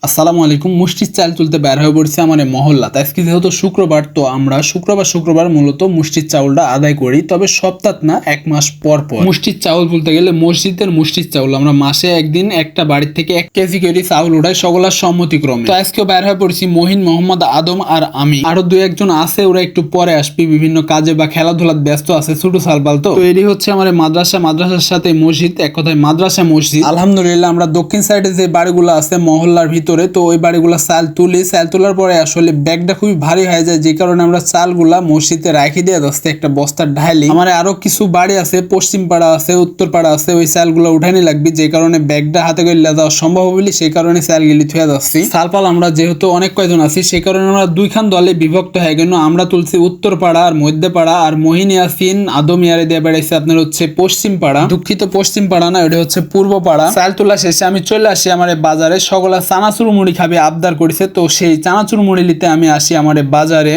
আসসালামু আলাইকুম। মুষ্টির চাল তুলতে বের হয়ে পড়ছি আমার মহল্লাতে। আজকে যেহেতু শুক্রবার, তো আমরা শুক্রবার মূলত মুষ্টির চাউলটা আদায় করি, তবে সপ্তাহ না, 1 মাস পর পর। মুষ্টির চাউল তুলতে গেলে মসজিদের মুষ্টির চাউল আমরা মাসে একদিন একটা বাড়ির থেকে 1 কেজি করে চাউল উঠাই সকলের সম্মতিক্রমে। তো আজকেও বের হয়ে পড়ছি মহিন, মোহাম্মদ আদম আর আমি, আরো 2-1 জন আছে, ওরা একটু পরে আসবে, বিভিন্ন কাজে বা খেলাধুলার ব্যস্ত আছে, ছোট সালপাল। তো এটি হচ্ছে আমার মাদ্রাসার সাথে মসজিদ, এক কথায় মাদ্রাসা মসজিদ। আলহামদুলিল্লাহ আমরা দক্ষিণ সাইডে যে বাড়িগুলো আছে মহল্লার ভিতরে, তো ওই বাড়িগুলো চাল তোলার পরে আসলে ব্যাগটা খুবই ভারী হয়ে যায়, যে কারণে আমরা চালগুলা মসজিদে রাখি দিয়ে যাচ্ছে একটা বস্তার ঢালি। আমার আরো কিছু বাড়ি আছে, পশ্চিম পাড়া আছে, উত্তর পাড়া আছে, ওই চালগুলো উঠানি লাগবে, যে কারণে ব্যাগটা হাতে করে যাওয়া সম্ভব হইলে সেই কারণে চালগুলি থুয়ে যাচ্ছি। চালপাল আমরা যেহেতু অনেক কয়জন আছি, সেই কারণে আমরা 2খান দলে বিভক্ত হয়ে গেল। আমরা তুলছি উত্তর পাড়া আর মধ্য পাড়া, আর মহিনী আসিন আদম ইয়ারে দিয়ে বেড়াইছে আপনার হচ্ছে পশ্চিম পাড়া। দুঃখিত, পশ্চিম পাড়া না, ওটা হচ্ছে পূর্ব পাড়া। চাল তোলা শেষে আমি চলে আসি আমার বাজারে। সকলে চানাচুর মুড়ি খাবে আবদার করেছে, তো সেই চানাচুর মুড়ি নিতে আমি আসি আমার বাজারে।